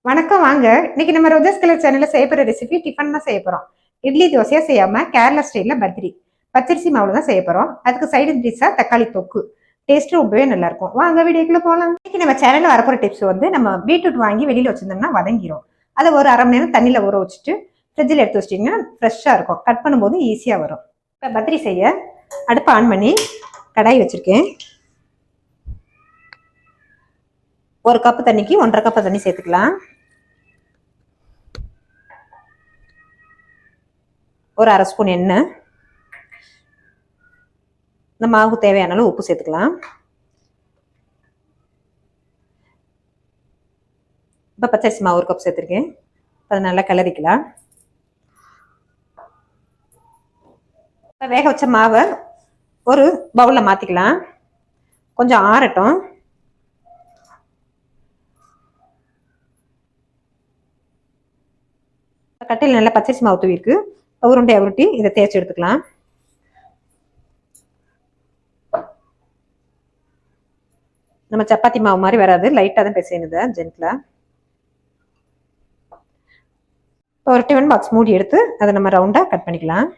வணக்கம் வாங்க. இன்னைக்கு நம்ம ரோஜஸ் கலர் சேனல்ல செய்ய போற ரெசிபி டிஃபன் தான் செய்ய போறோம். இட்லி தோசையா செய்யாம கேரளா ஸ்டைல்ல பர்த்ரி பச்சரிசி மாவுல தான் செய்ய போறோம். அதுக்கு சைடு டிஷ்ஷா தக்காளி தொக்கு டேஸ்ட் ரொம்பவே நல்லா இருக்கும். வாங்க வீடியோக்குள்ள போகலாம். இன்னைக்கு நம்ம சேனல்ல வரப்போற டிப்ஸ் வந்து நம்ம பீட்ரூட் வாங்கி வெளியில வச்சிருந்தோம்னா வதங்கிரும். அதை ஒரு அரை மணி நேரம் தண்ணியில ஊற வச்சுட்டு ஃப்ரிட்ஜில் எடுத்து வச்சிட்டிங்கன்னா ஃப்ரெஷ்ஷா இருக்கும். கட் பண்ணும்போது ஈஸியா வரும். இப்போ பர்த்ரி செய்ய அடுப்பை ஆன் பண்ணி கடாய் வச்சிருக்கேன். ஒரு கப்பு தண்ணிக்கு 1.5 கப்பு தண்ணி சேர்த்துக்கலாம். ஒரு அரை ஸ்பூன் எண்ணெய், இந்த மாவுக்கு தேவையான அளவு உப்பு சேர்த்துக்கலாம். இப்போ பச்சரிசி மாவு ஒரு கப் சேர்த்துருக்கேன். அதை நல்லா கிளறிக்கலாம். இப்போ வேக வச்ச மாவை ஒரு பவுலில் மாற்றிக்கலாம். கொஞ்சம் ஆறட்டும். கட்டையில் நல்லா பச்சரிசி மாவு தூவிருக்கு. உருண்டையை உருட்டி இதை தேய்ச்சி எடுத்துக்கலாம். நம்ம சப்பாத்தி மாவு மாதிரி வராது, லைட்டாக தான் பிசையுது ஜென்ட்லா. ஒரு டிஃபன் பாக்ஸ் மூடி எடுத்து அதை நம்ம ரவுண்டாக கட் பண்ணிக்கலாம்.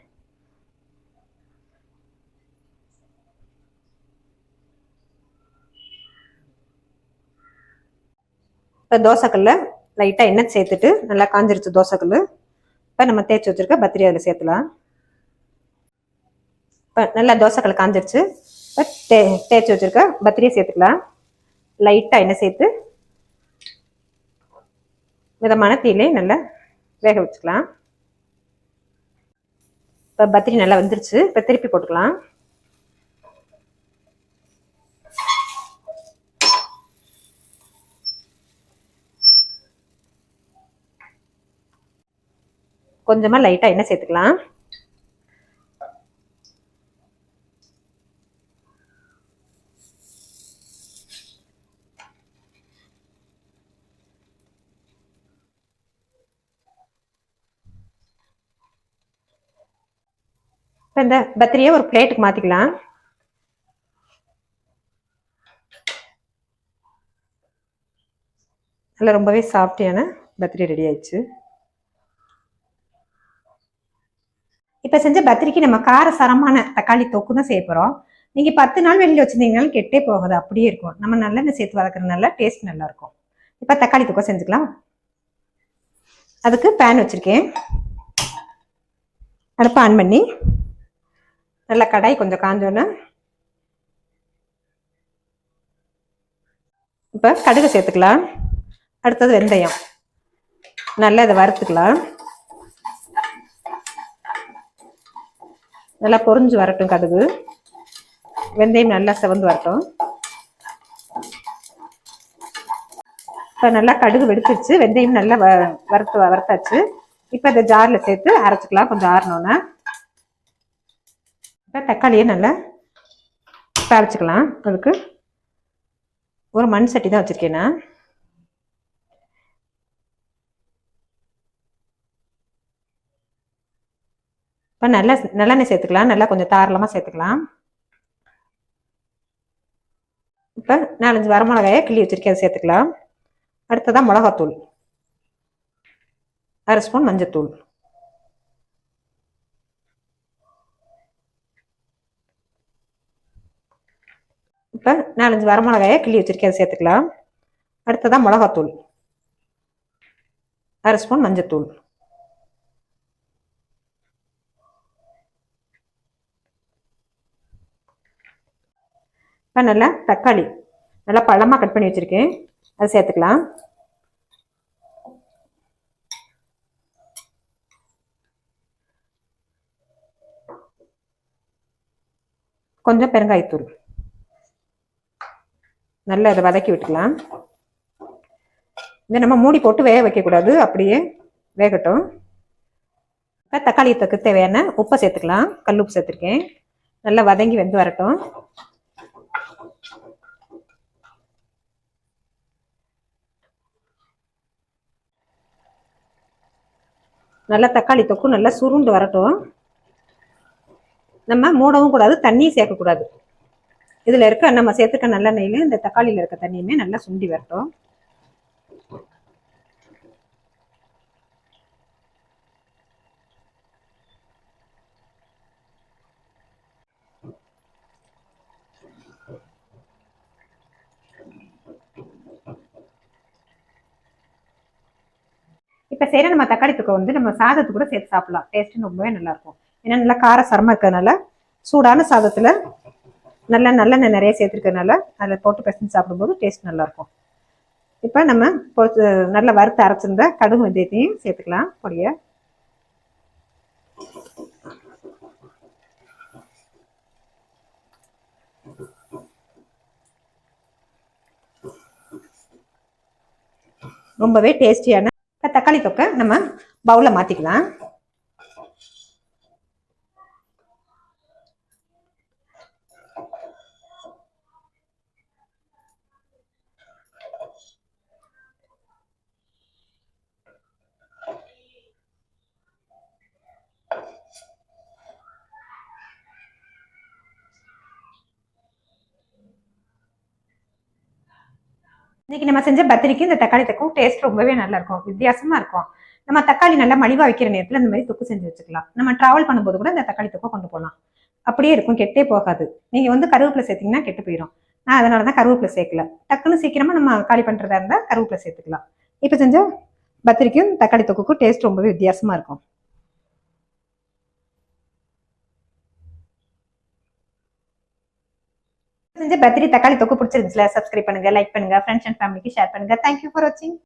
இப்போ தோசைக்கல்ல லைட்டாக எண்ணெய் சேர்த்துட்டு நல்லா காஞ்சிருச்சு தோசைக்கல். இப்போ நம்ம தேய்ச்சி வச்சிருக்க பர்த்ரி அதில் சேர்த்துலாம். இப்போ நல்லா தோசைக்கல் காஞ்சிருச்சு. இப்போ தேய்ச்சி வச்சிருக்க பர்த்ரியை சேர்த்துக்கலாம். லைட்டாக எண்ணெய் சேர்த்து மிதமான தீயிலே நல்லா வேக வச்சுக்கலாம். இப்போ பர்த்ரி நல்லா வந்துருச்சு. இப்போ திருப்பி போட்டுக்கலாம். கொஞ்சமா லைட்டா எண்ணெய் சேர்த்துக்கலாம். இந்த பர்த்ரியை ஒரு பிளேட்டுக்கு மாத்திக்கலாம். நல்லா ரொம்பவே சாஃப்டியான பர்த்ரி ரெடி ஆயிடுச்சு. இப்போ செஞ்ச பர்த்ரிக்கு நம்ம காரசாரமான தக்காளி தொக்கு தான் செய்ய போகிறோம். நீங்கள் 10 நாள் வெளியில் வச்சுருந்தீங்கனாலும் கெட்டே போகாது, அப்படியே இருக்கும். நம்ம நல்லெண்ணெய் சேர்த்து வதக்குறதுனால டேஸ்ட் நல்லா இருக்கும். இப்போ தக்காளி தொக்கை செஞ்சுக்கலாம். அதுக்கு பேன் வச்சுருக்கேன். அடுப்பை ஆன் பண்ணி நல்லா கடாய் கொஞ்சம் காஞ்சோன்னு இப்போ கடுகு சேர்த்துக்கலாம். அடுத்தது வெந்தயம், நல்லா இதை வறுத்துக்கலாம். நல்லா பொரிஞ்சு வரட்டும் கடுகு. வெந்தயம் நல்லா செவந்து வரட்டும். இப்போ நல்லா கடுகு வெடிச்சிருச்சு. வெந்தயம் நல்லா வறுத்தாச்சு. இப்போ இந்த ஜாரில் சேர்த்து அரைச்சிக்கலாம் கொஞ்சம் ஆறணுன்னா. இப்போ தக்காளியை நல்லா தாளிச்சுக்கலாம். அதுக்கு ஒரு மண் சட்டி தான் வச்சுருக்கேன் நான். இப்போ நல்லெண்ணெய் சேர்த்துக்கலாம். நல்லா கொஞ்சம் தாராளமாக சேர்த்துக்கலாம். இப்போ 4-5 வரமிளகாயை கிள்ளி வச்சிருக்கேன், அதை சேர்த்துக்கலாம். அடுத்ததான் மிளகாத்தூள், அரை ஸ்பூன் மஞ்சத்தூள், இப்போ 4-5 வரமிளகாயை கிள்ளி வச்சிருக்கேன், அதை சேர்த்துக்கலாம். அடுத்ததான் மிளகாத்தூள், அரை ஸ்பூன் மஞ்சத்தூள், நல்லா தக்காளி நல்லா பழமாக கட் பண்ணி வச்சுருக்கேன், அதை சேர்த்துக்கலாம். கொஞ்சம் பெருங்காயத்தூள், நல்லா அதை வதக்கி விட்டுக்கலாம். இதை நம்ம மூடி போட்டு வேக வைக்கக்கூடாது, அப்படியே வேகட்டும். தக்காளி தொக்கு தேவையான உப்பை சேர்த்துக்கலாம். கல் உப்பு சேர்த்துருக்கேன். நல்லா வதங்கி வெந்து வரட்டும். நல்லா தக்காளி தொக்கு நல்லா சுருண்டு வரட்டும். நம்ம மூடவும் கூடாது, தண்ணியும் சேர்க்கக்கூடாது. இதில் இருக்க நம்ம சேர்த்துக்க நல்லெண்ணெயில் இந்த தக்காளியில் இருக்க தண்ணியுமே நல்லா சுண்டி வரட்டும். இப்போ செய்கிற நம்ம தக்காளி தொக்கை வந்து நம்ம சாதத்து கூட சேர்த்து சாப்பிடலாம். டேஸ்ட்டு ரொம்பவே நல்லாயிருக்கும். ஏன்னா நல்லா காரசாரமாக இருக்கிறதுனால சூடான சாதத்தில் நல்லெண்ணெய் நிறைய சேர்த்துருக்கறதுனால அதில் போட்டு பிசைஞ்சு சாப்பிடும்போது டேஸ்ட் நல்லாயிருக்கும். இப்போ நம்ம நல்லா வறுத்து அரைச்சிருந்த கடுகு வெந்தயத்தையும் சேர்த்துக்கலாம் பொடியை. ரொம்பவே டேஸ்டியான தக்காளி தொக்கை நம்ம பவுல்ல மாத்திக்கலாம். இன்னைக்கு நம்ம செஞ்ச பத்திரிக்கு இந்த தக்காளி தொக்கும் டேஸ்ட் ரொம்பவே நல்லா இருக்கும், வித்தியாசமா இருக்கும். நம்ம தக்காளி நல்லா மலிவா வைக்கிற நேரத்துல இந்த மாதிரி தொக்கு செஞ்சு வச்சுக்கலாம். நம்ம டிராவல் பண்ணும்போது கூட இந்த தக்காளி தொக்கை கொண்டு போகலாம். அப்படியே இருக்கும், கெட்டே போகாது. நீங்க வந்து கருவேப்பிலை சேர்த்தீங்கன்னா கெட்டு போயிடும். நான் அதனாலதான் கருவேப்பிலை சேர்க்கல. டக்குன்னு சீக்கிரமா நம்ம காலி பண்றதா இருந்தா கருவேப்பிலை சேர்த்துக்கலாம். இப்ப செஞ்ச பத்திரிக்கும் தக்காளி தொக்குக்கும் டேஸ்ட் ரொம்பவே வித்தியாசமா இருக்கும். செஞ்ச பத்திரி தக்காளி தொக்கு பிடிச்சிருந்துச்சுல, சப்ஸ்கிரைப் பண்ணுங்க, லைக் பண்ணுங்க, ஃப்ரெண்ட்ஸ் அண்ட் ஃபேமிலிக்கு ஷேர் பண்ணுங்க. தேங்க்யூ ஃபார் வாட்சிங்.